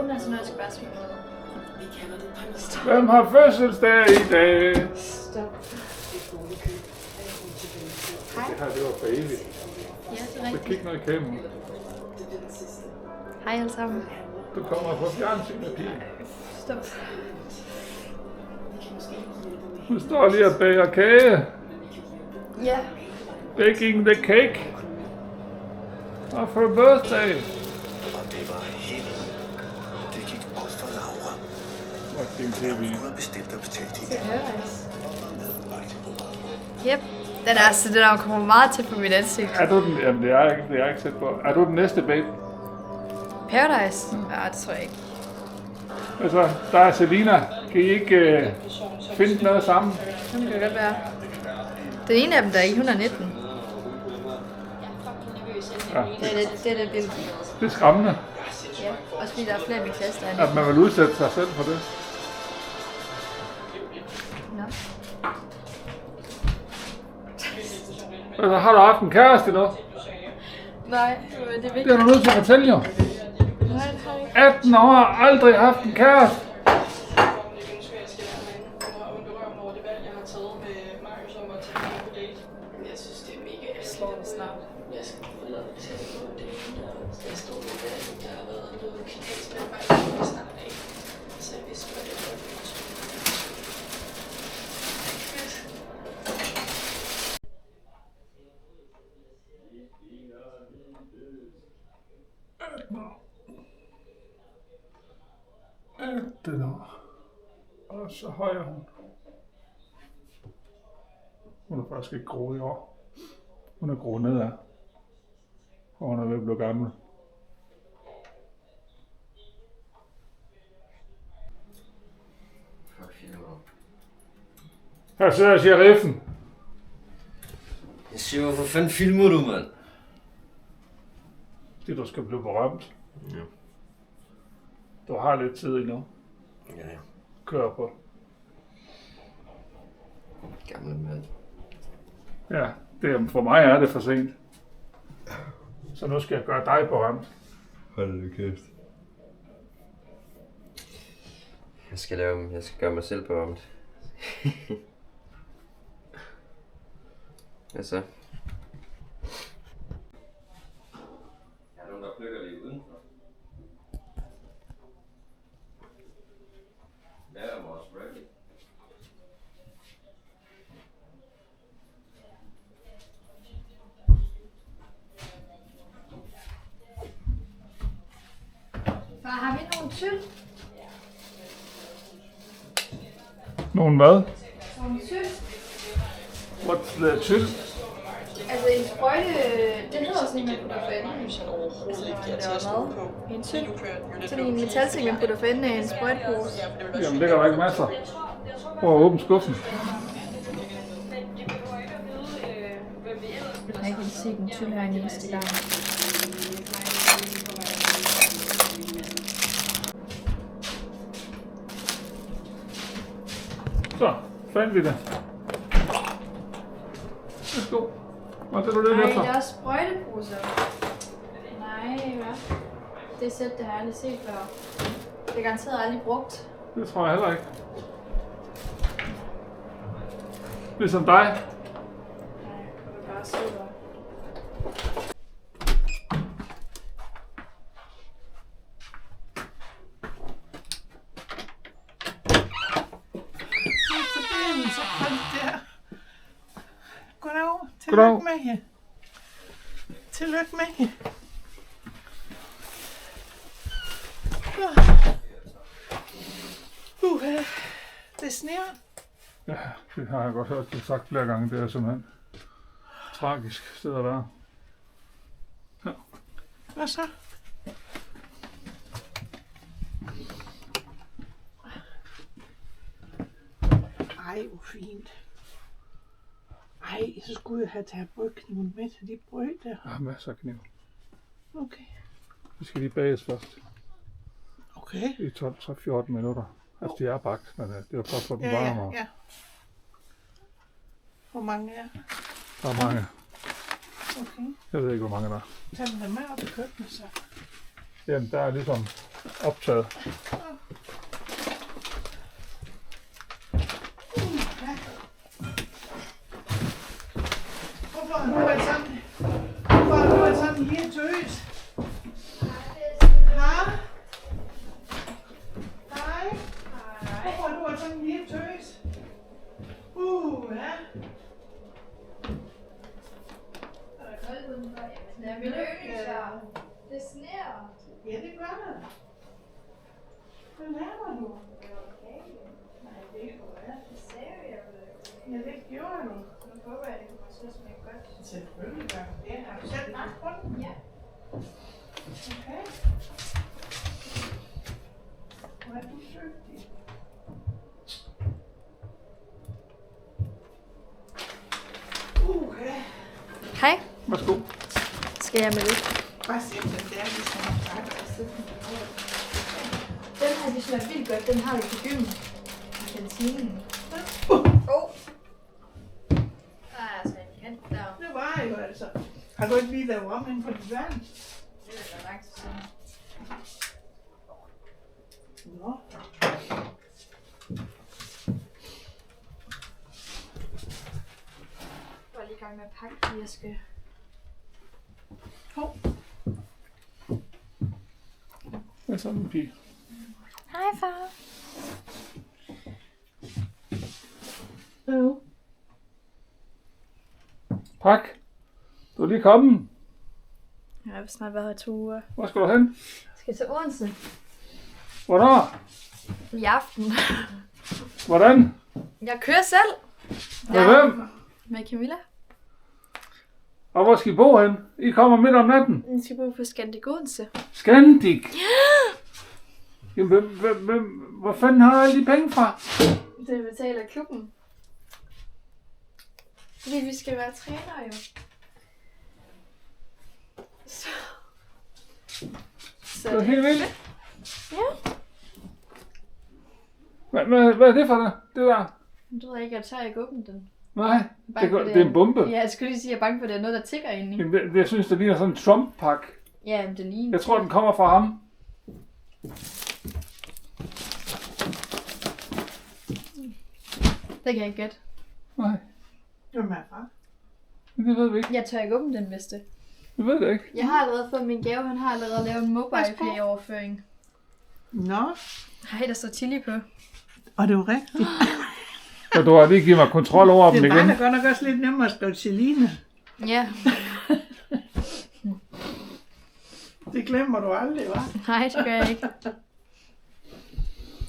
uden at sådan noget skal være små. Hvem har fødselsdag i dag? Stop. Det her, det var for evigt. Ja, det er Så rigtigt. kig ned i kameraet. Hej alle sammen. Du kommer på fjernsynet, pige. Stop. Du står lige og bager kage. Ja. Baking the cake. Og for birthday. Og det var hende. Det gik op for Laura. Fuck din tv. Hun havde bestilt at betale Det din hører jeg. Yep. Den er kommer meget tæt på mit ansigt. Er du den? Jamen, det er jeg ikke set på. Er du den næste babe? Paradise? Ja, det tror jeg ikke. Altså, der er Selina. Kan I ikke finde noget sammen? Det kan godt være. Den ene af dem, der er i 119. Ja, Det er lidt vildt. det er skræmmende, Ja, også fordi der er flere i min klasse, der er at man vil udsætte sig selv for det. Nå. Altså, har du haft en kæreste nu? Nej, det er Det vigtigt. er du nødt til at fortælle jo. Nej, det har jeg ikke. 18 år har aldrig haft en kæreste. Jeg synes, det er mega slående snart. Jeg skal få lov til at få det. Jeg står med det, der har været noget kikansk med mig snart af. Så jeg vidste, hvad det var. Den år. Og så høj er hun. Hun er faktisk ikke groet i år. Hun er groet nedad. Og hun er ved at blive gammel. Her sidder sheriffen. Jeg siger, hvorfor fanden filmer du, mand? Det du skal blive berømt. Ja. Du har lidt tid endnu. Ja, ja. Kør på. Gamle mand. Ja, for mig er det for sent. Så nu skal jeg gøre dig berømt. Hold da kæft. Jeg skal gøre mig selv berømt. Hvad så? Er der nogen, der flytter lige udenfor? Hvad er vores bracket? Far, har vi nogle tyld? Nogen hvad? Nogle tyld? What's the tyld? Altså en sprøjte, det hedder sådan en, man putter for enden. Altså, når det var mad. En tyld. Sådan en metalting, man putter for enden af en sprøjtepose. Jamen, ligger der ikke masser. Prøv at åbne skuffen. Jeg kan se den tyld her næste gang. Så, fandt vi det. Værsgo. Hvad er det, du lidt Nej, efter? der er sprøjteposer. Nej, hvad? Det sæt, det har jeg aldrig set før. Det er garanteret aldrig brugt. Det tror jeg heller ikke. Ligesom dig. Nej, det er bare super. Så kom der. Goddag. Goddag. Tillykke med jer. Tillykke med jer. Det sneer. Ja, det har jeg godt hørt det sagt flere gange. Det er simpelthen tragisk sted at være. Ja. Hvad så? Ej, hvor fint. Ej, så skulle jeg have taget brødkniven med til de brød der. Jeg har masser af kniv. Okay. Vi skal lige bages først. Okay. I 12-14 minutter. Altså, de er bagt, men det er jo godt for den Ja, varmere. ja, ja. Hvor mange er? Der er mange. Okay. Jeg ved ikke, hvor mange der er. Tag dem da med op i køkkenet, så. Jamen, der er ligesom optaget. Hvorfor har du været sådan? Hvorfor har du været sådan en lille tøs? Hej. Hej. Hvorfor har du været sådan en lille tøs? Ja. Ja, min yndlingsvejr. Det sneer. Ja, det gør det. Hvad laver du? Nej, det er sgu da. Det sagde jeg jo. Ja, det gjorde du. Nu håber jeg, det kommer til at smage godt. Selvfølgelig gør du det. Har du selv lagt på den? Ja. Okay. Hvor er du dygtig. Okay. Hej. Værsgo. Skal jeg med det? Bare se, den der, ligesom man pakker og sætter den på. Den her, de smager vildt godt. Den har vi på gym. I kantinen. Altså, en kant der. Det var jo altså. Har du ikke lige lavet om inden for dit vand? Det er da lang tid siden. Nå. Jeg er lige i gang med at pakke, fordi jeg skal... Hvad er sådan en pige? Hej, far. Pak. Du er lige kommet. Jeg har snart været her i 2 uger. Hvor skal du hen? Jeg skal til Odense Hvornår? i aften. Hvordan? Jeg kører selv. Med hvem? Med Camilla. Og hvor skal I bo hen? I kommer midt om natten. Vi skal bo på Scandic Odense. Scandic. Jamen, hvor fanden har du alle de penge fra? Det betaler klubben. Fordi vi skal være trænere jo. Så Det er helt vildt. Ja. Hvad er det for det? Det der? Du ved ikke, jeg tør ikke åbne den. Nej, Bange for det er en bombe. Ja, jeg skulle lige sige, at jeg er bange for, at det er noget, der tikker inde i. Jamen, jeg synes, det ligner sådan en Trump-pak. Ja, men det ligner. Jeg tror, den kommer fra ham. Det kan jeg ikke gætte. Nej, Hvem er far? det ved vi ikke. Jeg tør ikke åbne den, hvis det. Vi ved det ikke. Jeg har allerede fået min gave. Han har allerede lavet en mobile pay overføring. Nå. Hej, der står chili på. Og det var rigtigt. Og du har lige givet mig kontrol over dem Det var igen. da godt nok også lidt nemmere at skrive Celine. Ja. Det glemmer du aldrig, hva'? Nej, det gør jeg ikke.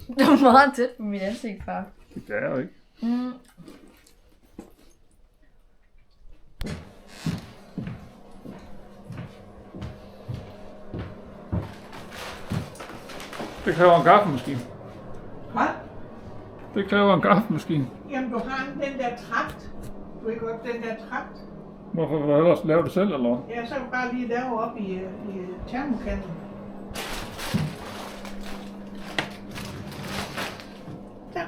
Det var meget tæt på mit ansigt, far. Det kan jeg jo ikke. Mm. Det kræver en kaffemaskine. Hvad? Det kræver en kaffemaskine. Jamen, du har den der trakt. Du ved godt, den der trakt. Hvorfor vil du ellers lave det selv, eller hvad? Ja, så er du bare lige derovre op i termokanden. Der.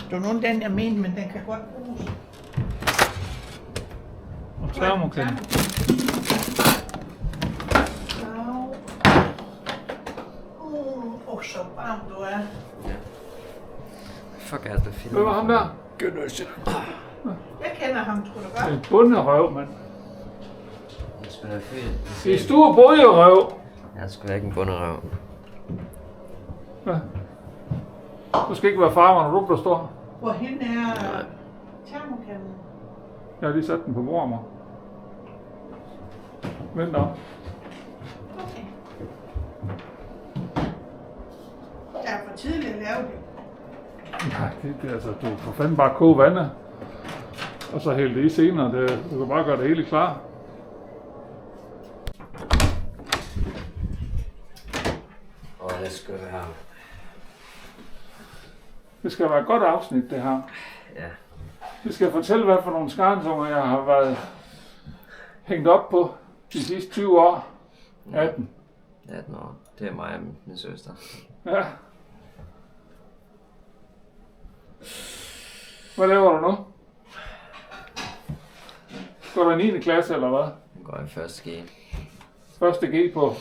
Det var nogen den, jeg mente, men den kan godt bruges. Og termokande. Så varm du er. Fuck alt det film. Hvad var ham der? Jeg kender ham, tror du godt. En bunderøv, mand. Jeg spiller film. Det er stor bunderøv. Jeg er sgu ikke en bunderøv. Ja. Du skal ikke være farver, når du står. Hvorhen er termokanden? Jeg har lige sat den på mormor. Vent op. Okay. Det er for tidligt at lave det. Nej, det er altså, du får fandme bare koge vandet. Og så hælde det i senere. Du kan bare gøre det hele klar. Det skal være. Det skal være et godt afsnit, det her. Ja. Det skal fortælle, hvad for nogle skarnsunger, jeg har været hængt op på de sidste 20 år. 18. 18 år. Det er mig og min søster. Ja. Hvad laver du nu? Går du i 9. klasse, eller hvad? Jeg går i første G. Første G på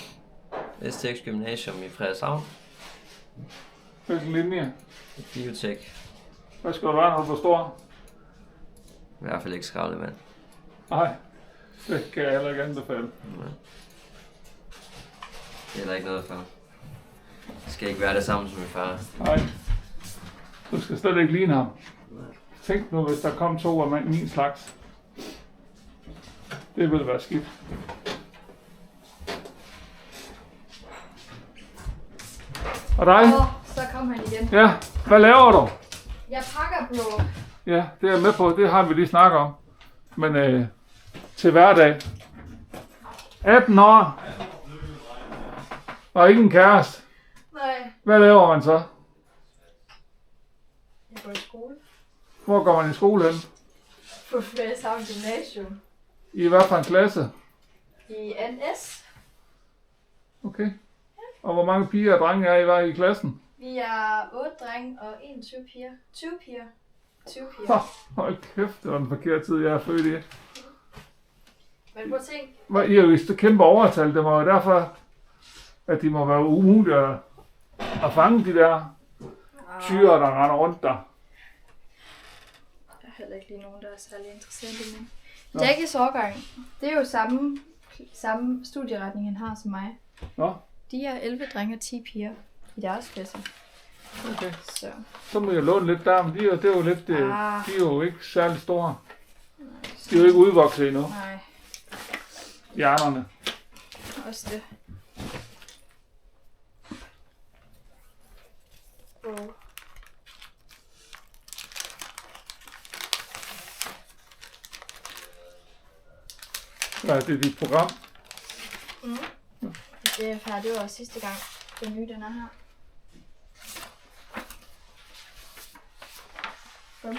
STX Gymnasium i Frederikshavn. hvilken linje? Biotek. Hvad skal du være, når du bliver stor? I hvert fald ikke skraldemand. Nej, det kan jeg heller ikke anbefale. Det er heller ikke noget for. Jeg skal ikke være det samme som min far. Nej, du skal slet ikke ligne ham. Tænk nu, hvis der kom 2 af min slags. Det ville være skidt. Og dig? Så kom han igen. Ja, hvad laver du? Jeg pakker blå. Ja, det er jeg med på. Det har vi lige snakket om. Men til hverdag. 18 år. Og ikke en kæreste. Nej. Hvad laver man så? Jeg går i skole. Hvor går man i skole hen? På Frederikshavn Gymnasium. I hvad for en klasse? I NS. Okay. Og hvor mange piger og drenge er I var i klassen? Vi er 8 drenge og 21 piger. 20 piger. 20 piger. Hold kæft, det var den forkerte tid, jeg er født i. Men prøv at tænke. I har jo vist kæmpe overtal. Det må jo derfor, at de må være umulige at fange de der tyre, der render rundt der. Der er heller ikke lige nogen, der er særlig interessante i mig. Jackies årgang, det er jo samme studieretning, han har som mig. Nå, De er 11 drenge og 10 piger i deres klasse. okay. Så Så må jeg låne lidt der, men det er jo lidt, de Ah. er jo ikke særlig store. De er jo ikke udvokset endnu, nej, hjernerne. også det. Wow. Ja, det er dit program. Det er færdigt. Det var sidste gang. Den nye, den er her. Bum.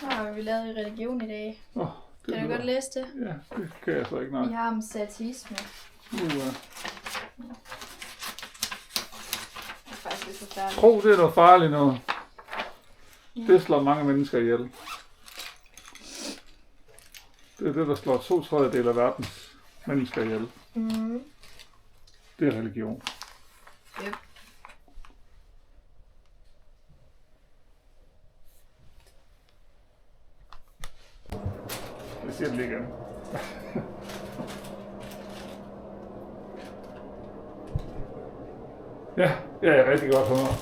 Så har vi lavet i religion i dag. Det Kan du lyder- godt læse det? Ja, det kan jeg så ikke nok. Vi har om satiisme. Ja. Det er faktisk lidt forfærdeligt. Tro, det er noget farligt noget. Det slår mange mennesker ihjel. Det er det, der slår 2/3 af verdens mennesker ihjel. Mm. Det er religion. Yep. Jeg siger det lige igen. Ja, jeg er rigtig godt humør.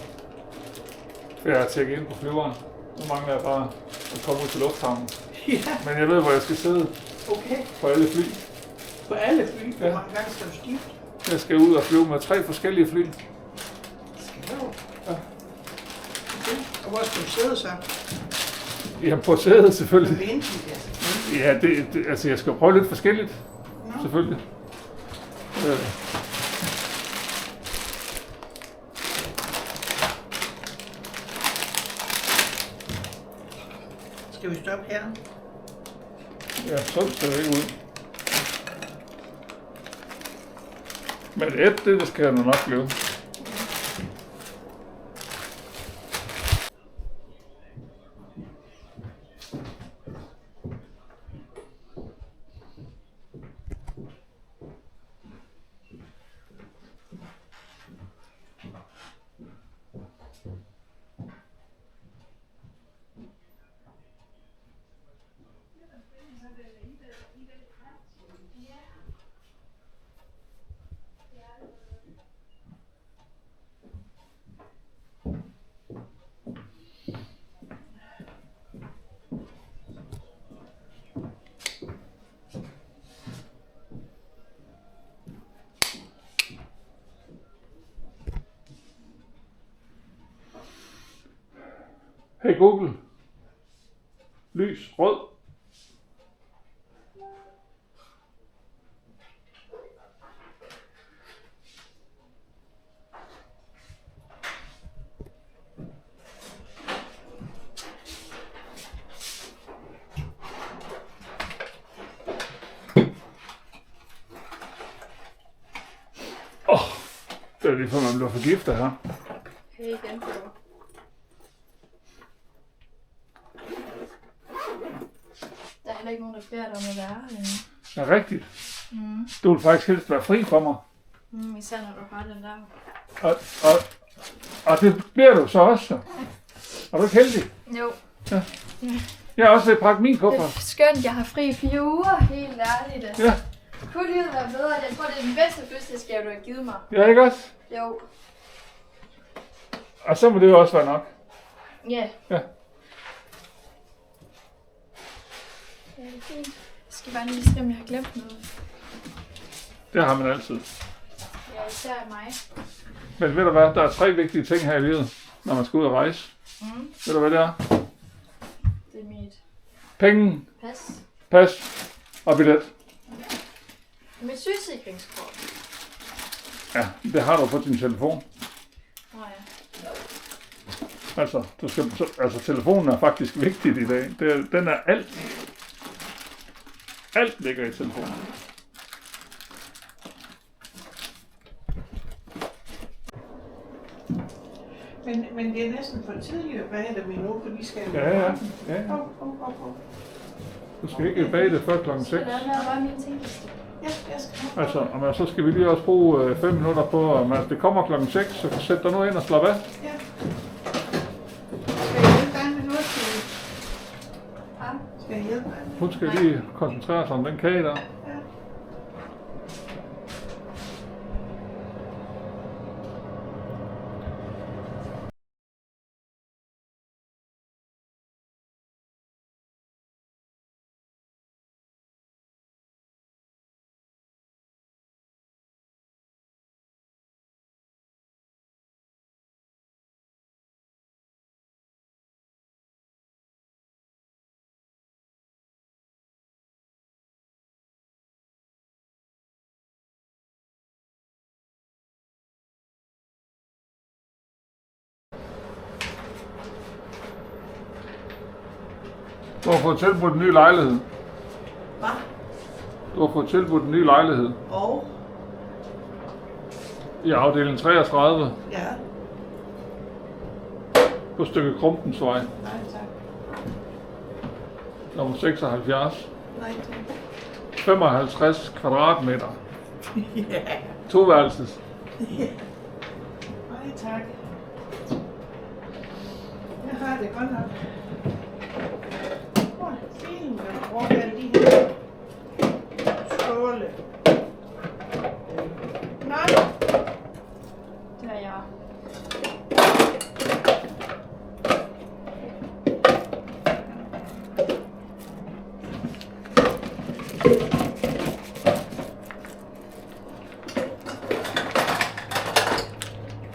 Jeg har tjekket ind på flyveren. Nu mangler jeg bare at komme ud til lufthavnen. Ja, Men jeg ved, hvor jeg skal sidde okay. på alle fly. På alle fly. Hvor Ja. mange gange skal du skifte? Jeg skal ud og flyve med 3 forskellige fly. Skal du? Ja. Okay. Og hvor skal du sidde så? Jamen på sædet selvfølgelig. På venten, ja. Ja, altså jeg skal jo prøve lidt forskelligt. Selvfølgelig. Skal vi stoppe her? Ja, så ser det ikke ud. Men det skal jeg nu nok blive. Hey Google. Lys rød. Det er lige for, man bliver forgiftet her. Hey igen, bro. Der heller ikke nogen, der beder dig om at være herinde. Ja, rigtigt. Du vil faktisk helst være fri for mig. Især når du har den der. Og det bliver du så også. Er du ikke heldig? Jo. Ja. Jeg har også ved at pakke min Det kuffert. er skønt, jeg har fri i 4 uger. Helt ærligt. Altså. Ja. Kunne livet være bedre? Jeg tror, det er den bedste fødselsdagsgave, du har givet mig. Ja, ikke også? Jo. Og så må det jo også være nok. Ja. Ja. Ja, det er fint. Jeg skal bare lige se, om jeg har glemt noget. Det har man altid. Ja, især mig. Men ved du hvad, der er 3 vigtige ting her i livet, når man skal ud og rejse. Ved du hvad det er? Det er mit Penge, pas. pas og billet. Mit sygesikringskort. Ja, det har du på din telefon. Nå ja. Altså, telefonen er faktisk vigtigt i dag. Den er alt. Alt ligger i telefonen. Men det er næsten for tidligt at bage dem endnu, for de skal jo... Ja. Du skal ikke bage det før klokken 6. Så der er bare mine ting. Ja, jeg skal... Altså, og så skal vi lige også bruge 5 minutter på, at det kommer klokken 6, så sæt dig nu ind og slap af. Ja. Skal jeg hjælpe dig med noget til? Ja. Skal jeg hjælpe dig? Hun skal lige koncentrere sig om den kage der. Ja. Du har fået tilbudt en ny lejlighed. Hvad? Du har fået tilbudt en ny lejlighed Og? i afdeling 33 Ja. på stykke Krumpensvej, Nej, tak. nummer 76. Nej, tak. 55 kvadratmeter. Ja. 2-værelses. Nej, tak. Jeg har det godt nok. Hvor filen vil du bruge alle de her skåle? Nej. Det er jeg.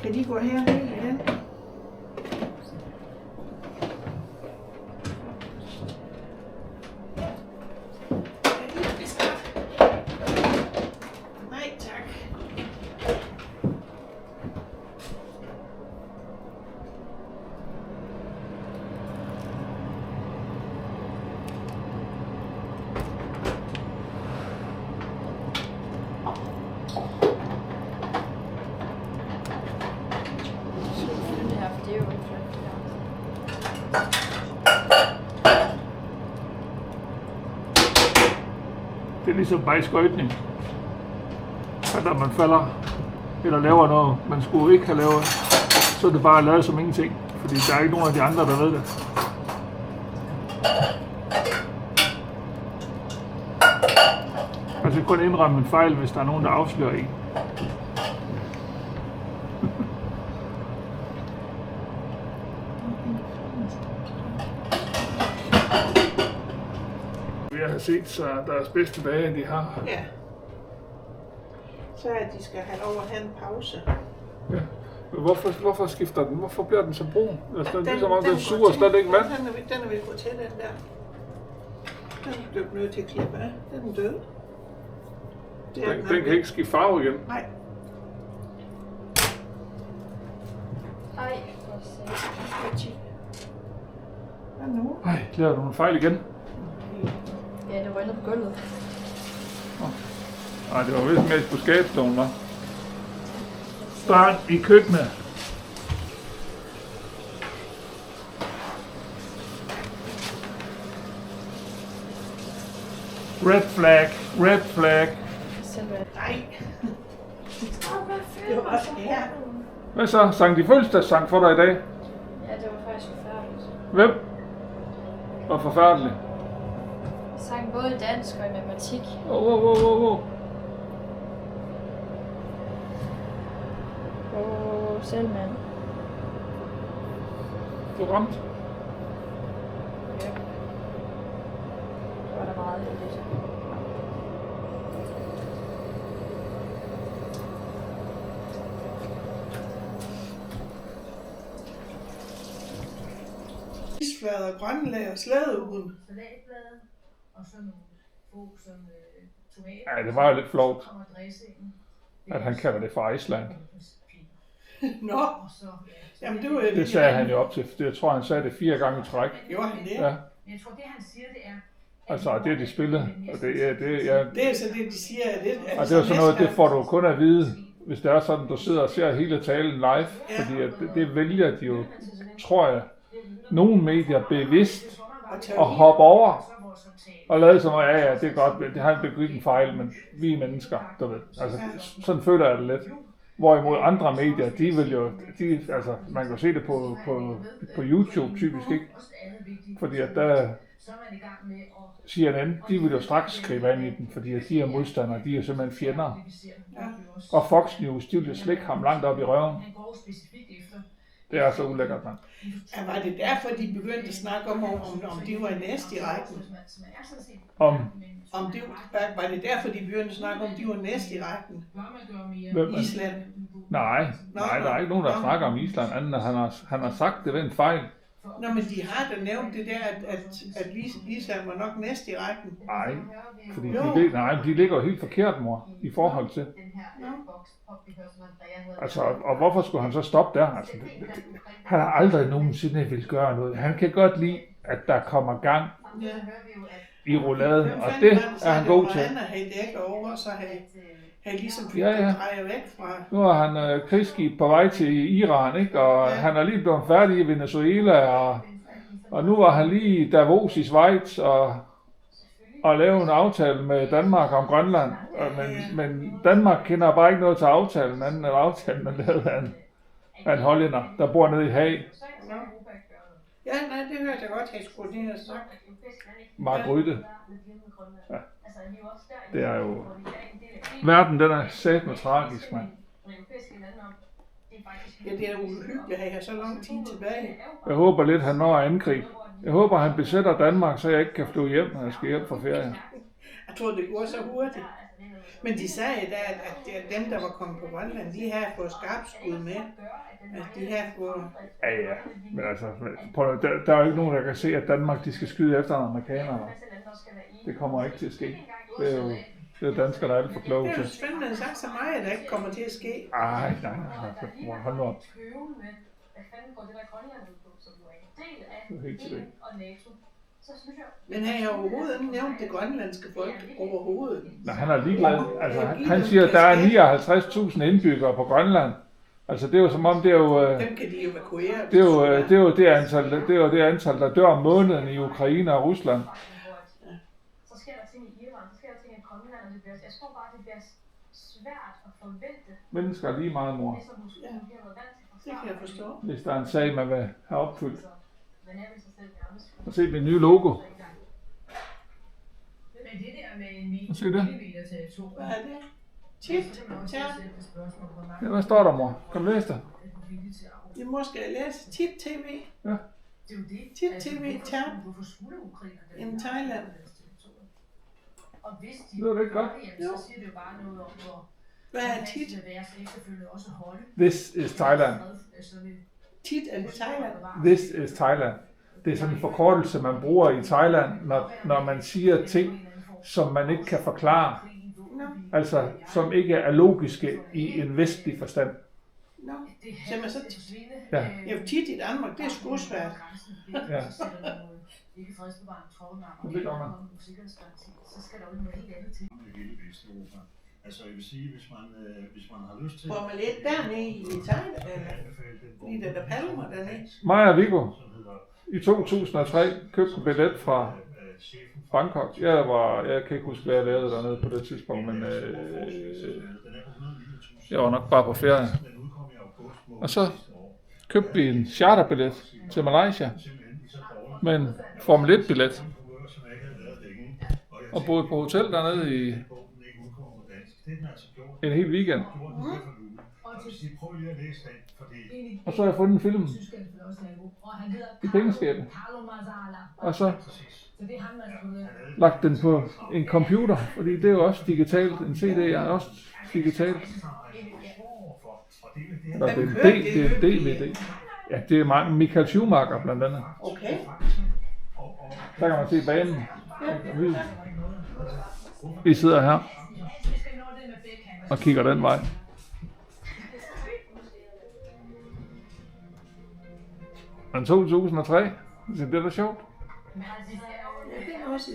Kan de gå herned igen? Nej, tak. Det her, for det er jo flot, det der. Det er ligesom bare skøjtning. At når man falder eller laver noget, man skulle ikke have lavet, så er det bare lavet som ingenting. Fordi der er ikke nogen af de andre, der ved det. Man skal kun indrømme en fejl, hvis der er nogen, der afslører en. Vi har set så deres bedste dage, de har. Ja. Så at de skal have lov at have en pause. Ja. Men hvorfor skifter den? Hvorfor bliver den så brun? Altså, det er ligesom om, den går suger til. slet ikke vand. Den er ved at gå til, den der. Den er du nødt til at klippe af. Den er død. Det er Den kan ikke skifte farve igen. Nej. Ej, for satan. Hvad nu? Ej, laver du en fejl igen? Ja, det røgnede på gulvet. Nej, det var vist mest på skabsstolen, hva'? Børn i køkkenet. Red flag, red flag. Selve. Nej, Stop med at det var også her. Hvad så? Sang de fødselsdagssang for dig i dag? Ja, det var faktisk forfærdeligt. Hvem? Var forfærdeligt. Jeg sang både dansk og i matematik. Selv mand. Du ramt. Ja. Det var da meget heldigt. Isflader, grønlag og slædeuden. Salatblade og sådan nogle få som tomater. Ja, det var jo lidt flovt, Og dressingen. at han kalder det for Iceland. Nå, Og så, jamen det var Det sagde han jo op til. Jeg tror, han sagde det 4 gange i træk. Gjorde han det? Ja, jeg tror, det han siger, det er... altså det de spillede. Og det er Det er så det, de siger. og det er jo sådan noget, det får du kun at vide, hvis det er sådan, du sidder og ser hele talen live. Fordi at det vælger de jo, tror jeg, nogle medier bevidst at hoppe over og lade som, ja, det er godt, det har han begået en fejl, men vi er mennesker, du ved. Altså, sådan føler jeg det lidt. Hvorimod andre medier, de vil jo, altså, man kan jo se det på YouTube typisk, ikke? Fordi at der CNN, de vil jo straks skrive ind i den, fordi at de er modstandere, de er simpelthen fjender. Og Fox News, de vil jo slække ham langt op i røven. Det er så ulækkert, mand. Ja, var det derfor, de begyndte at snakke om det var næst i rækken? Om det var det derfor, de begyndte at snakke om, de var næst i rækken? Hvem? Island. Nej, der er ikke nogen, der snakker om Island, anden end han har sagt, det var en fejl. Nå, men de har da nævnt det der, at Island var nok næst i rækken. Nej, fordi de ligger jo helt forkert, mor, i forhold til. Altså, og hvorfor skulle han så stoppe der? Altså, han har aldrig nogensinde ville gøre noget. Han kan godt lide, at der kommer gang i rouladen, og det er han god til. Han har dækket over, så han ligesom fik dreje væk fra. Nu er han krigsskib på vej til Iran, ikke? Og han er lige blevet færdig i Venezuela, og nu var han lige i Davos i Schweiz og lave en aftale med Danmark om Grønland. Men Danmark kender bare ikke noget til aftalen, anden end aftalen, man lavede af en hollænder, der bor nede i Haag. Ja, nej, det hørte jeg godt, jeg skulle lige have sagt. Mark Rytte. Ja. Det er jo... Verden, den er satme tragisk, mand. Ja, det er uhyggeligt at have så lang tid tilbage. Jeg håber lidt, han når at angribe. Jeg håber, han besætter Danmark, så jeg ikke kan flyve hjem, når jeg skal hjem fra ferie. Jeg tror, det går så hurtigt. Men de sagde da, at dem, der var kommet på Grønland, de havde fået skarpskud med. At de havde fået... Ja. Men altså, der er jo ikke nogen, der kan se, at Danmark de skal skyde efter en amerikaner. Det kommer ikke til at ske. Det er jo danskere, der er alt for kloge til. Det er jo spændende sagt så meget, at der ikke kommer til at ske. Nej. Hold nu op. Det er helt sikkert. Men han har overhovedet ikke nævnt det grønlandske folk overhovedet. Nej, han er ligeglad. Altså, han siger, at der er 59.000 indbyggere på Grønland. Altså, det er jo som om, det er jo... Dem kan de evakuere. Det er jo det antal, der dør om måneden i Ukraine og Rusland. Så sker der ting i Iran, så sker der ting i Grønland, og jeg tror bare, det bliver svært at forvente. Mennesker er lige meget, mor. Ja, det kan jeg forstå. Hvis der er en sag, man vil have opfyldt. Og se mit nye logo. Men det der med en millimeter territorium. Hvad er det? Tit? Ja, hvad står der, mor? Kan du læse det? Det måske læse tit tv. Ja. Tit tv, Tern. I Thailand. Og hvis de det er ikke godt. Så siger det jo bare noget om, hvor hvad er tit? This is Thailand. Tit er det Thailand. This is Thailand. Det er sådan en forkortelse, man bruger i Thailand, når man siger ting, som man ikke kan forklare. Altså, som ikke er logiske i en vestlig forstand. Nå, så man så ja. Jo, tit i Danmark, det er sgu svært. Ja. Det gør man. Så skal der jo noget helt andet til. Altså, jeg vil sige, hvis man har lyst til... Hvor man lidt dernede i Thailand, eller lige der palmer dernede. Mig og Viggo i 2003 købte en billet fra Bangkok. Jeg kan ikke huske, hvad jeg lavede dernede på det tidspunkt, men jeg var nok bare på ferie. Og så købte vi en charterbillet til Malaysia med en Formel 1-billet. Og boede på hotel dernede i en hel weekend. Og så har jeg fundet en film i pengeskabet. Og så lagt den på en computer, fordi det er jo også digitalt. En CD er også digitalt. Eller det er DVD. Ja, det er Michael Schumacher blandt andet. Okay. Der kan man se banen. Vi sidder her og kigger den vej. Men 2003, det er da sjovt. Ja, det er også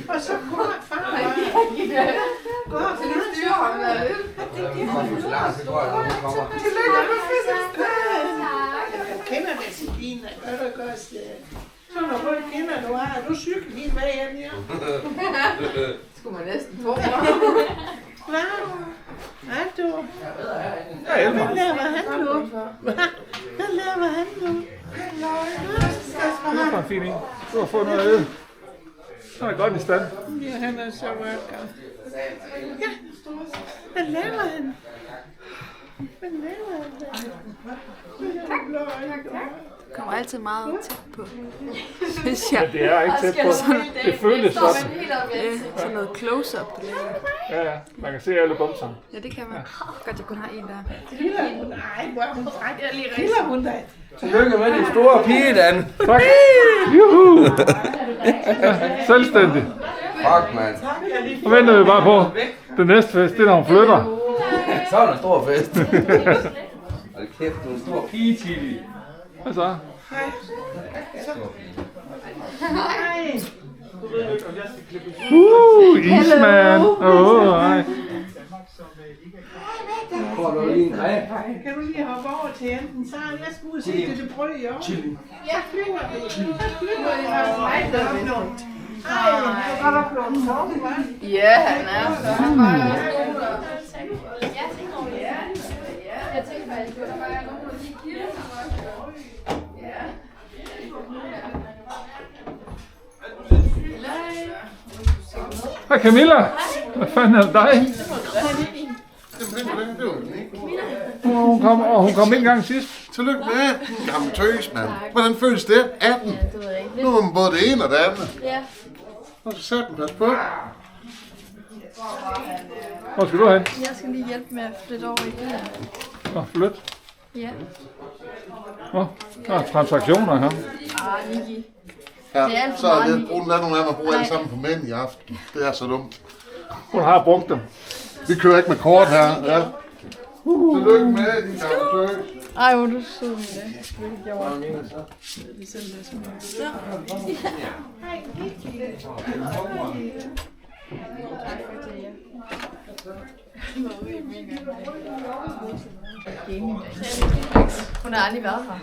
Og så går far. Går til det styrer ham der lidt. Tillykke med fødselsdagen. Jeg kender Vaseline, gør du godt. Så når du kender du har, du cykler helt med hjem, ja. Skulle man næsten tro. Hvad du? Hvad laver han nu? Hvad laver han nu? Det var en fin en. Du har fået noget at æde. Han er godt i stand. Ja, han er så worker. Ja, hvad laver han? Hvad laver han? Det kommer altid meget tæt på. Hvis jeg... Men det er ikke tæt på. Det føles sådan. Sådan noget close-up. Ja, man kan se alle bumserne. Ja, det kan man. Godt, jeg kun har en der. Kilder hun? Ej, hvor er hun træt. Jeg lige kilder hun dig. Tillykke med din store pige, Dan. Tak. Juhu. Selvstændig. Fuck, man. Så venter vi bare på den næste fest, det er når hun flytter. Så er der en stor fest. Hold kæft, du er en stor pige, Tilly. Hvad så? Isman. Nej. Får du lige en grej? Kan du lige hoppe over til enten så jeg skal ud og se det brød i år. Ja, flyver det. Så flyver det. Nej, der er noget. Ej, det var godt at flå en hva'? Ja, han er så. Han var jo også god. Jeg tænkte faktisk, at der var nogen, der lige kilder sig. Ja. Hej Camilla. Hvad fanden er det dig? Hun kom ikke engang sidst. Tillykke med den gamle tøs, mand. Hvordan føles det? 18? Ja, det ved jeg ikke. Nu er man både det ene og det andet. Ja. Og så sæt den pas på. Hvor skal du hen? Jeg skal lige hjælpe med at flytte over i bilen. Nå, flyt. Ja. Nå, der er transaktioner her. Niki. Ja, Det er alt for så er meget, det Niki. brugt nogle af dem at bruge alle sammen på mænd i aften. Det er så dumt. Hun har brugt dem. Vi kører ikke med kort her. Ja. Tillykke med din gamle tøs. Ej, hvor du sød med det. Det er selv det, som jeg Hun har aldrig været her.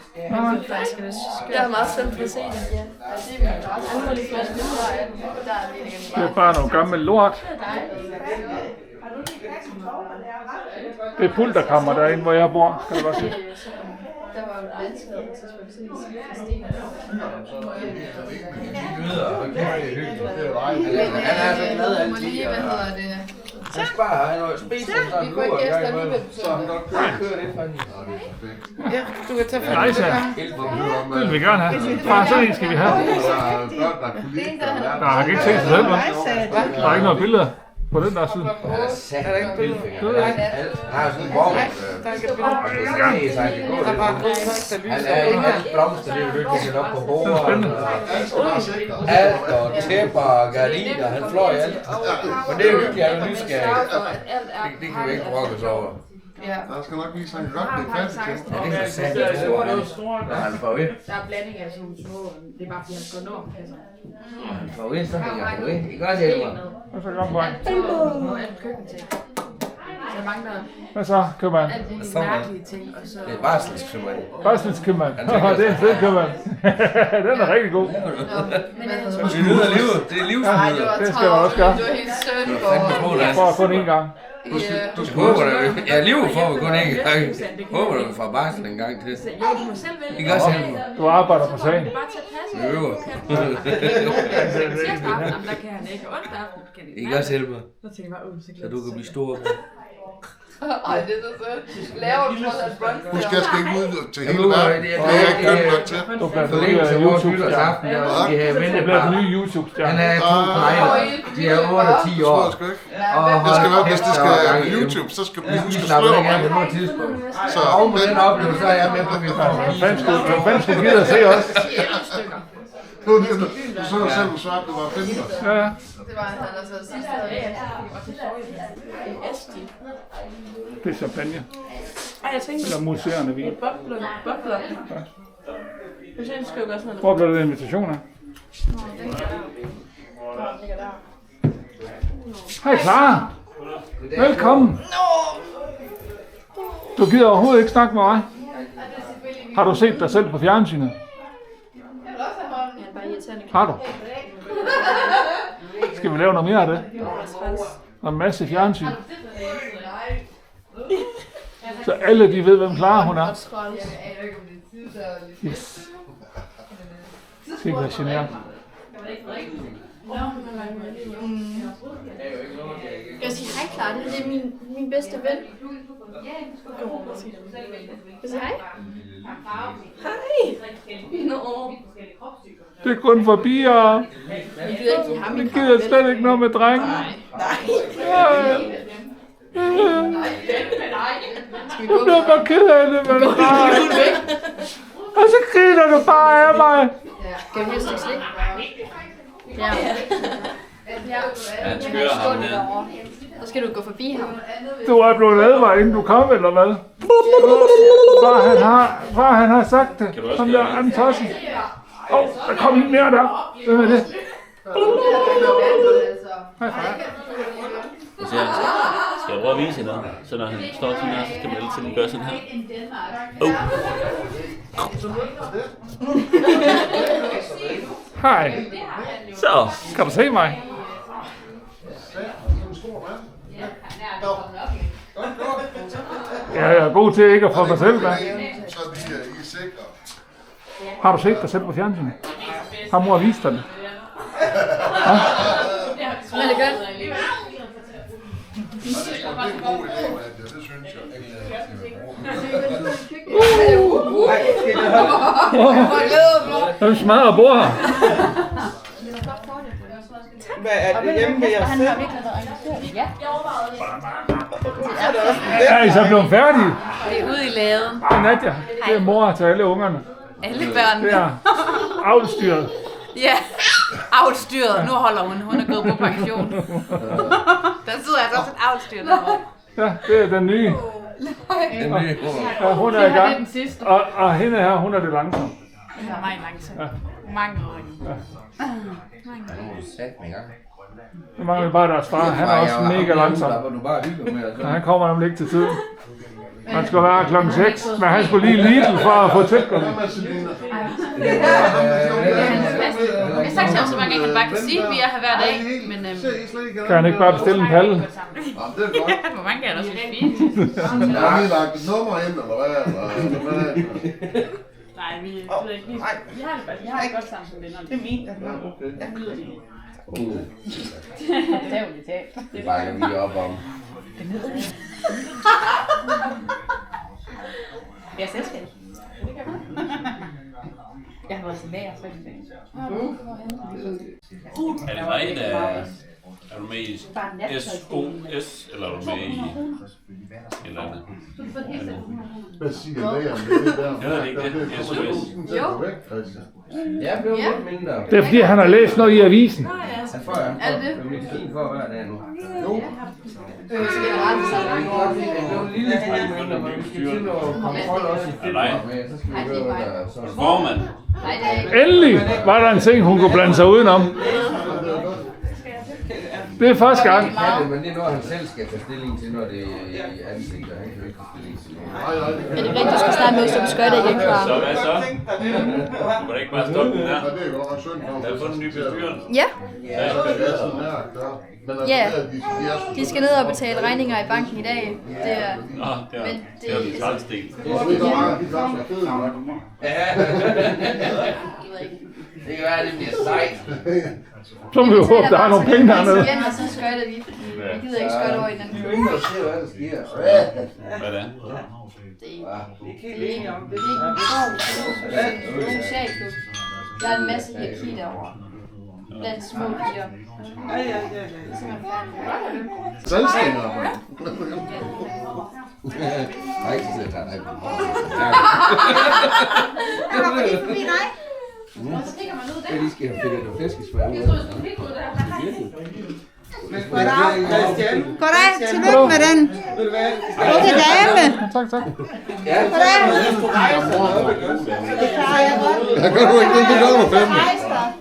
Jeg er meget spændt på at se det. Det er bare noget gammel lort. Det er pulterkammer derinde, hvor jeg bor, kan du godt se. Der var jo mennesker, så skulle Han er så glad altid. hvad hedder det? Han sparer, han har spist en sådan lur i gang imellem, så han nok kører lidt fra hende. Ja, du kan tage for Nej, så. Det vil vi gerne have. Bare sådan en skal vi have. Der har ikke set sig selv, hva'? Der er ikke noget billeder på den der side. Han er sat af billeder. Han har sådan en vogn. Han er ikke alt blomster, det er jo lykkelig op på bordet. Alt og tæpper og gardiner, han flår i alt. Men det er jo hyggeligt, han er nysgerrig. Det kan vi ikke brokke os over. Der skal nok vise, at han godt blive fast til. Ja, det er sandt. Det er han får ind. Der er blanding af sådan små, det er bare fordi han skal nå. Han får ind, så hænger han ind. Det gør det ikke. Og så kom bare. Og alt køkken til. Der mangler Hvad så, købmand? alt de mærkelige ting, og så... Det er barselskøbmand. Barselskøbmand. Det er en fed købmand. Den er rigtig god. Det nyder livet. Det er livsnyder. Det skal du også gøre. Du er helt søn For kun én gang. Du håber da, ja, livet får vi kun én gang. Håber du får barsel en gang til. Jo, du må selv vælge. I kan også hjælpe mig. Du arbejder på sagen. Bare til at passe. Vi øver. Tirsdag aften, der kan han ikke. Onsdag aften kan det I ikke. kan også hjælpe mig. Så tænker jeg bare, så Så du kan blive stor. Ej, det er så sødt. Laver du trods alt brunch? Husk, jeg skal ikke ud til hele verden. Det er jeg ikke købt nok til. Du bliver den Forlænge nye til vores YouTube-stjerne. nytårsaften, de her Det bliver den nye YouTube-stjerne. Han er 2 knejler. De er 8 og 10 år. Sgu ikke. Det skal nok, hvis det skal YouTube, så skal vi huske at slå mig. Så oven på den oplevelse, så er jeg med på, at vi får Hvem skulle gide at se os? Du så dig selv, du svarede, det var 15. Ja, ja. Det var han altså sidste Det er champagne. Ej, jeg tænkte, Eller museerne vin. bobler. Hvis jeg skal jo gøre sådan noget. Hvor blev det invitationer? Hej Clara. Velkommen. Du gider overhovedet ikke snakke med mig. Har du set dig selv på fjernsynet? Har du? Skal vi lave noget mere af det? Og en masse fjernsyn. Så alle de ved, hvem Clara hun er. Yes. Det skal ikke være genert. Jeg siger hej Clara, det er min bedste ven. Jeg siger hej. Hej. Nå. Det er kun for piger. Jeg gider ikke give ham Jeg gider slet ikke noget med drenge. Jeg bliver bare ked af det, men og så griner du bare af mig. Skal vi have et stykke slik? Ja. Han skører ham her. Så skal du gå forbi ham. Du er blevet advaret, inden du kom, eller hvad? Far, han har sagt det. Som der anden tossen. Der kom en mere der. Hvem er det? Hej, far. Skal jeg prøve at vise noget? Så når han står sådan her, så skal man altid gøre sådan her. Hej. Så. Kan du se mig? Ja, jeg er god til ikke at få mig selv med. Så er I sikre. Har du set dig selv på fjernsynet? Har mor vist dig det? Ja? Smager det godt? Det er en god idé, Maja. Det synes jeg. Den smadrer bord her. Hvad er det hjemme ved jer selv? Ja. Er I så blevet færdige? Det er ude i laden. Det er Nadja. Det er mor til alle ungerne. Alle børnene. Det er avlstyret. Ja, avlstyret. Nu holder hun. Hun er gået på pension. Der sidder altså også et avlstyr derovre. Ja, det er den nye. Og hun er i gang. Og hende her, hun er det langsomt. Det er meget langsomt. Ja. Mange år. Nu mangler vi bare deres far. Han er også mega langsom. Så han kommer nemlig ikke til tiden. Han skal være klokken 6, men han skulle lige Lidl for at få tilkommet. Jeg har sagt til ham så mange gange, at han bare kan sige, at vi er her hver dag, men... Kan han ikke bare bestille en palle? Hvor mange er der også lidt fint? Jeg har lige lagt et nummer ind, eller hvad? Nej, vi ved ikke. Vi har det godt sammen som venner. Det er min. Jeg nyder det. Det bakker vi op om. Det nyder vi. Vi er selskab. Jeg har været til lager, så Er det mig, der er du med i SOS, eller er du med i et eller andet? Hvad siger lægeren med det der? Jeg ved ikke det. SOS. Jo. Jeg blev lidt mindre. Det er fordi, han har læst noget i avisen. Han får jeg. Er det? Det er medicin for hver dag nu. Jo. Skal jeg rette sig? Det blev en lille smule mindre, men vi skal til noget kontrol også i februar med. Så skal vi høre, hvad der er så. Formand. Endelig var der en ting, hun kunne blande sig udenom. Det er første gang. Men det er noget, han selv skal tage stilling til, når det er i ansigter. Han kan jo ikke tage stilling til det. Er det rigtigt, du skal starte med, så du skøjter igen fra? Så hvad så? Du kan ikke bare stoppe den her. Der er fundet en ny bestyrelse. Ja. Ja. De skal ned og betale regninger i banken i dag. Det er... Det er en trænstil. Det kan være, at det bliver sejt. Så må vi jo håbe, der er nogle penge dernede. Igen, og så skøjter vi. Vi gider ikke skøjte over hinanden. Vi vil se, hvad der sker. Hvad er det? Det er ikke en socialklub. Der er en masse hierarki derovre. Blandt små piger. Salgstænger. Nej, ikke så tager det. Jeg lige skal have fedt af flæskesvær. Goddag, tillykke med den. Unge dame. Tak, tak. Ja, Jeg kan du ikke det gør med 5.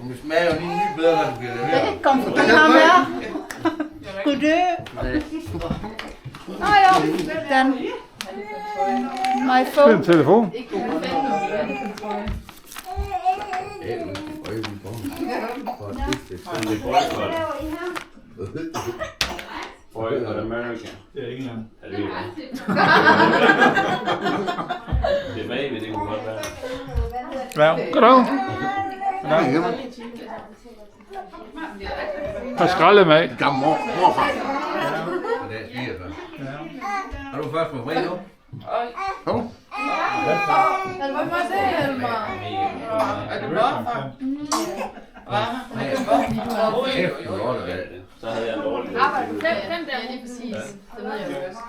det smager jo lige bedre, når det bliver leveret. Kom forbi ham her. Goddag. Nå jo, den. My Det er en phone. telefon. Voice of America. Det er England. Er det ikke? Det er bagved, det kunne godt være. Goddag. Har skraldet med. Gammel morfar. Det er stiger så. Har du først med fri nu? Kom. Hvad var det, Elmar? Er det blot? Så havde jeg en dårlig. Arbejde på 5 der lige præcis. Det ved jeg jo også.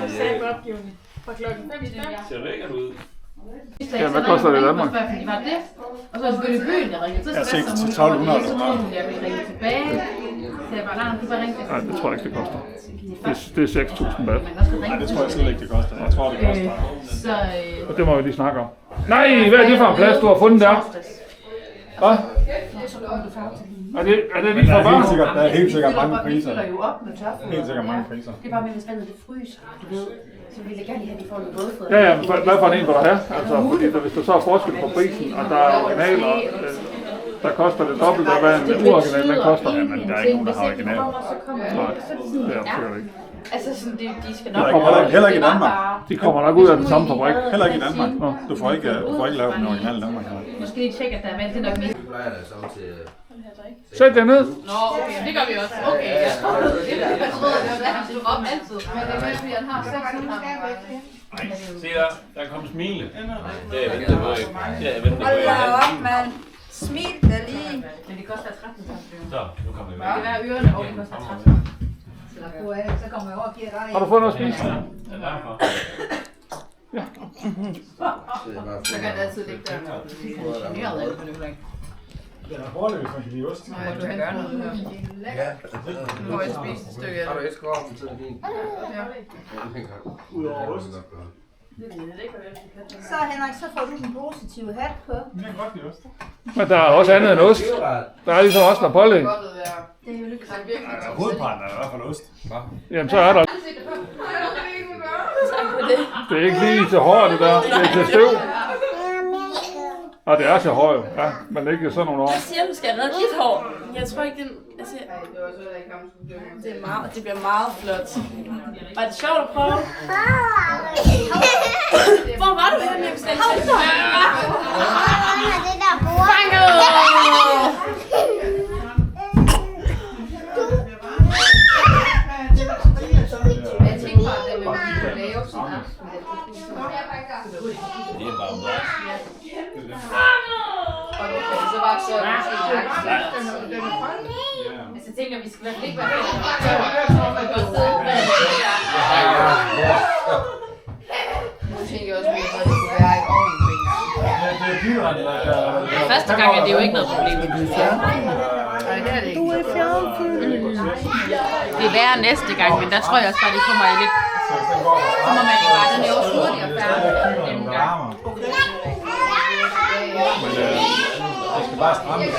Jeg sagde på opgivning. Fra klokken 5 i dag. Ser lækkert ud. Ja, hvad koster det i Danmark? Var det? Og så selvfølgelig byen, jeg ringede. Ja, 6-1200. Så troede jeg ville ringe tilbage. Så jeg bare, nej, du bare ringte. Nej, det tror jeg ikke, det koster. Det er 6.000 baht. Nej, det tror jeg slet ikke, det koster. Jeg tror, det koster. Så... Og det må vi lige snakke om. Nej, hvad er det for en plads, du har fundet der? Hvad? Er det lige for børn? Der er helt sikkert mange priser. Det jo op med tørfod. Helt sikkert mange priser. Det er bare med, hvis vandet det fryser, du ved. Så vil jeg gerne have, at de får noget vådfødder. Ja, ja, hvad for en vil du have? Altså, fordi hvis der så er forskel på prisen, og der er originaler, der koster det dobbelt af, hvad en uoriginal den koster. Jamen, der er ikke nogen, der har original. Nej, det er sikkert ikke. Altså, sådan, de skal nok... Heller ikke i Danmark. De kommer nok ud af den samme fabrik. Heller ikke i Danmark. Du får ikke lavet den originale i Danmark. Måske lige tjekke, at der er vand. Det er nok mest. Sæt jer ned. Nå, okay. Det gør vi også. Okay, ja. Jeg troede, det var det, op altid. Men det er fordi, han har 600. Nej, se der er kommet smile. Det er jeg ventet på. Det er jeg ventet på. Hold da op, mand. Smil da lige. Men det koster 13. Så, nu kommer vi med. Det er ørerne, og det koster 13. Så kommer jeg over og giver dig. Har du fået noget at spise? Ja, derfor. Så kan det altid ligge der. Den er hårdløs, man kan lide ost. Må du gøre noget her? Ja. Nu må jeg spise et stykke af Har du det. ikke skåret den til din? Udover ost. Så Henrik, så får du den positive hat på. Men jeg kan godt lide ost. Men der er også andet end ost. Der er ligesom også der pålæg. Det er jo lidt Hovedparten er i hvert fald ost. Jamen så er der. Det er ikke lige til hår det der. Det er til støv. Og det er til hår jo. Ja, men ikke sådan nogle år. Jeg siger, du skal redde dit hår. Jeg tror ikke, det bliver meget flot. Var det sjovt at prøve? Hvor var du henne, jeg bestilte? det der bord. Jeg tænker bare, at man kunne lave sin aften. Det er bare blæs. Så var det så altså, jeg tænker, vi skal i hvert fald ikke være jeg tænker også, at det kunne være i ovnen på en gang. Første gang er det jo ikke noget problem. Nej, det er det ikke. Du er Det er værre næste gang, men der tror jeg også bare, det kommer i lidt. Så må man jo bare, den er jo også hurtigere færdig en gang. Jeg skal bare stramme det.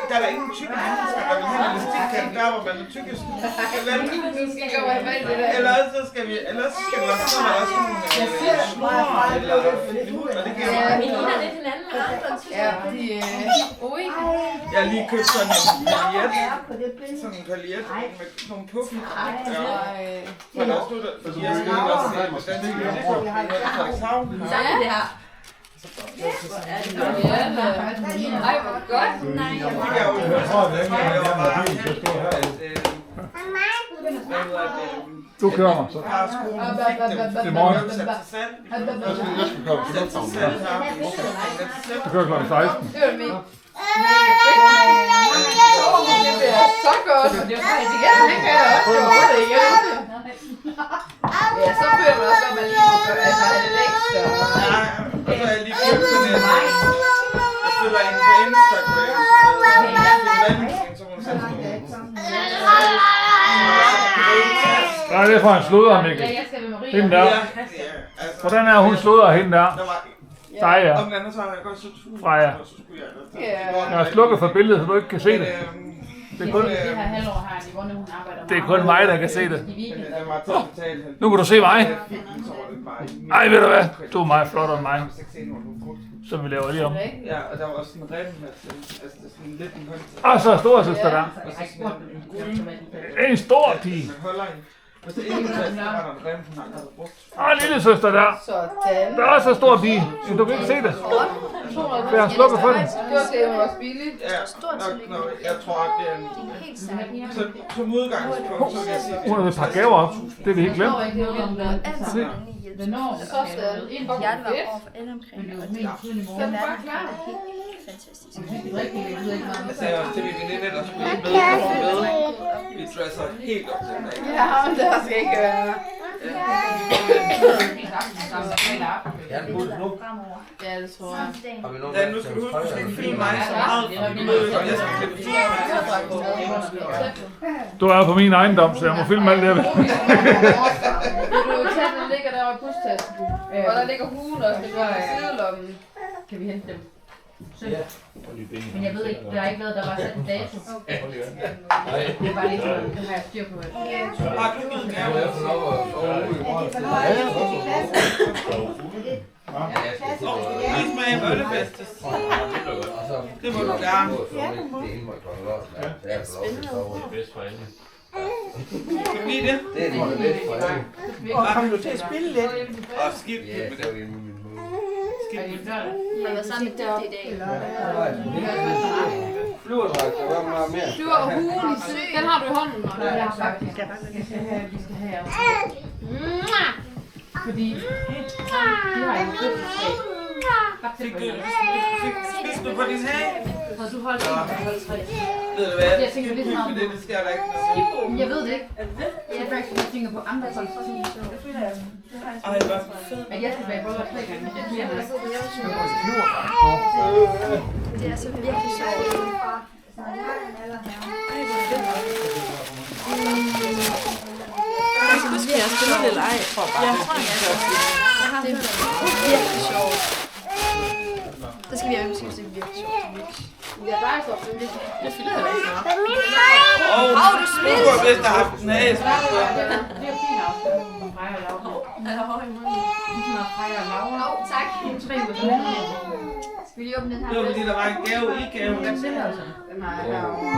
Der er der ingen tykke mennesker, der vil have en elastikkant, der hvor man er tykkest. Ellers så skal vi være sådan, at der også nogle snore eller hud, og det kan jeg Vi ligner lidt hinanden med andre tykker. Jeg har lige købt sådan en paljet, sådan en paljet med nogle puff. For der stod der, fordi jeg skal også se, hvordan det er på Frederikshavn. Så er det her. Ej, hvor godt. Nej, Du kører mig. I morgen. Du kører kl. 16. Det var mig. Det bliver så godt. Det er faktisk ikke det ja, så føler man også, at man lige må gøre, altså have det ekstra. Og så har jeg lige købt sådan en, jeg følger en på Instagram, så må du sætte Nej, det er fra en sludder, Mikkel. Hende der. Hvordan er hun sludder, hende der? Freja. Freja. Jeg har slukket for billedet, så du ikke kan se det. Det er kun mig, der kan se det. Nu kan du se mig. Ej, ved du hvad? Du er meget flottere end mig. Som vi laver lige om. Ja, og der var også en rem, altså sådan lidt en hånd. Og så stor søster der. En stor pige. Man holder en. Hvis det ikke er, så har der en rem, hun har brugt. Og en lille søster der. Der er også en stor pige. Men du kan ikke se det. Jeg har slukket for det. Det var det, var også billigt. Ja, jeg tror, at det er en... Så som udgangspunkt, så vil jeg sige... Hun har et par gaver op. Det er vi ikke glemt. Se. Så stadig. Hjertevarm over for alle omkring. Og den er helt fantastisk. Jeg sagde også til min veninde, der skulle med. Vi dresser helt op til den dag. Ja, men det skal ikke være. Ja, det tror jeg. Dan, nu skal du huske, du skal ikke filme mig så meget, fordi du ved jo godt, jeg skal klippe tid. Du er på min ejendom, så jeg må filme alt det her. Vil du tage den ligger der over i bustasken? Og der ligger hugen også, det var sidelommen. Kan vi hente dem? Men jeg ved ikke, der er ikke noget, der var sat en dato. Det er bare lige sådan, det har jeg styr på. Har du givet gave? Vis mig en øllebæstes. Det må du gerne. Kan du lide det? Det er det bedste for alle. Og kom du til at spille lidt? Og skidt med det. Har været sammen med dig i dag. Flyverdragt, der var meget mere. Flyver og hugen, den har du i hånden. Ja, faktisk. Vi skal have fordi de har jo fødselsdag. Fik du på din hage? Så du holdt en, og holdt 3. Ved du hvad? Jeg tænker lidt meget. Det sker der ikke. Jeg ved det ikke. er faktisk, jeg tænker på andre konstruktioner. Det føler jeg. Ej, hvor fedt. Men jeg skal være både 3 gange. Jeg bliver mig. Det er så virkelig sjovt. Jeg skal huske, at jeg spiller lidt leg. Jeg tror, jeg skal. Det er virkelig sjovt. Det skal vi have musik, det er virkelig sjovt. Det er bare så fedt. Det fylder jeg ikke så. Du spiller! Du har vist haft den af. Det er fint afsted. Freja og Laura. Freja og Laura. Tak. 3 uger siden. Skal vi lige åbne den her? Det var fordi, der var en gave i gaven. Den sender altså. Den har jeg herovre.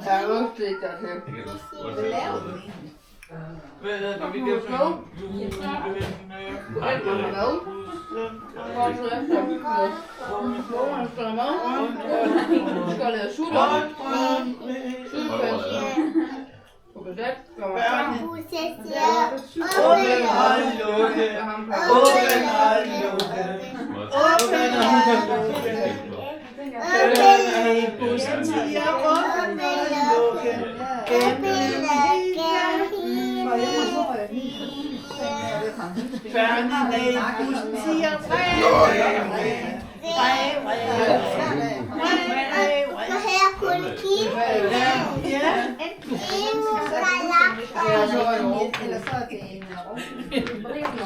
Ja, lustigt, der til. Hvad er det, vi kan få? Du skal lave sutter.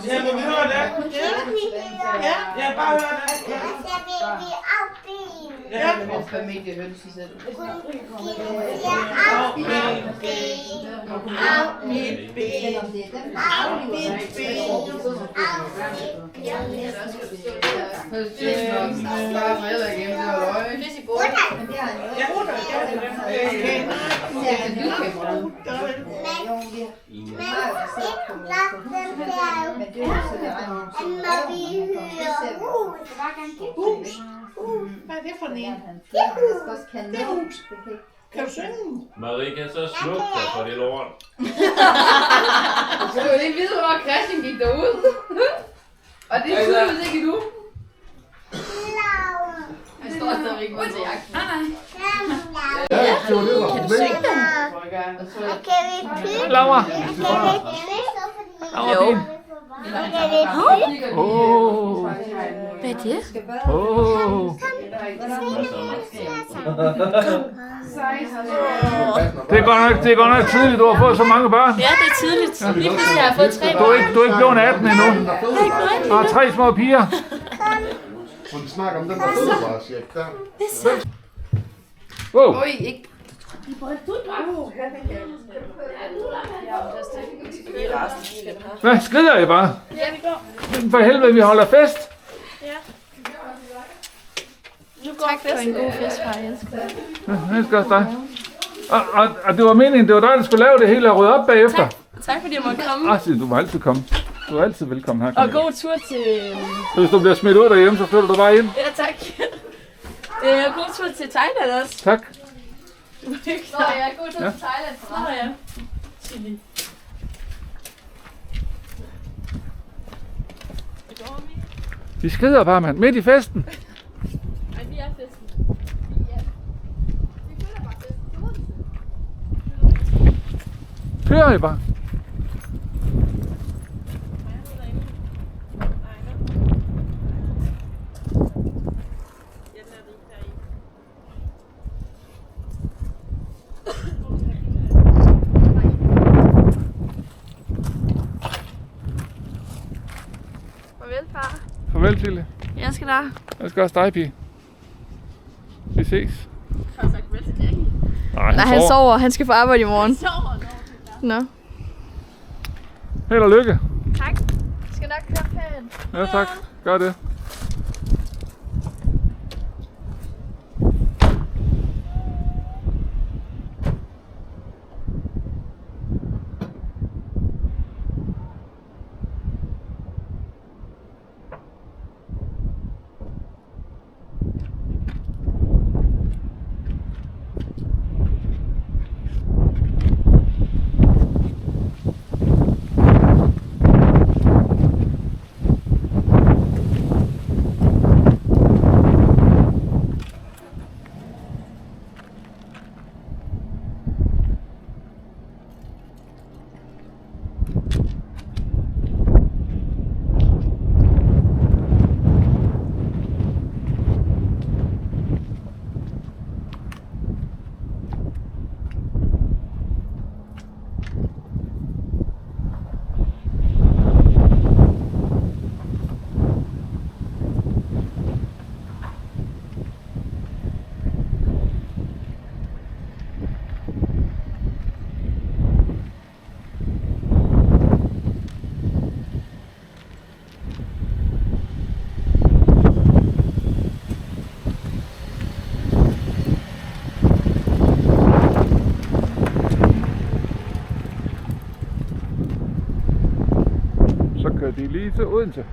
Ja, må vi høre det? Ja, bare høre det. Ja, det er familiehøns i selv. Hvad er det for en? Det er hus. Kan du synge? Marie kan så slukke dig for det lort. Så du ikke vide, hvornår Christian gik derud. Og det er tydeligvis ikke du. Han står stadig ikke ud til jagten. Ja, det var det, der var Kan du synge den? Laura. Jo. Hvad er det? Det er godt nok tidligt, du har fået så mange børn. Ja, det er tidligt. Lige pludselig har jeg fået 3 børn. Du er ikke blevet 18 endnu. Der er 3 små piger. Hun snakker om den der fødevarecheck der. Wow. Oj, ikke. Hvad skrider I bare? Ja, det går. For helvede, vi holder fest. Ja. Tak for en god fest, far. Jeg elsker det. Ja, jeg elsker også dig. Og det var meningen, det var dig, der skulle lave det hele og rydde op bagefter. Tak fordi jeg måtte komme. Du må altid komme. Du er altid velkommen her. Og god tur til... Så hvis du bliver smidt ud derhjemme, så flytter du bare ind. Ja, tak. God tur til Thailand også. Tak. Nå ja, god tur til Thailand. Nå ja. Chili. Vi skrider bare, mand. Midt i festen. Nej, vi er festen. Kører I bare. Farvel, far. Farvel, Tilly. Ja. Jeg skal der. Jeg skal også dig, pige. Vi ses. Har du sagt vel til Jackie? Nej, Nej, han sover. Han skal på arbejde i morgen. Han sover Nå. Held og lykke. Tak. Jeg skal nok køre pænt. Ja, tak. Gør det. Så kører de lige til Odense.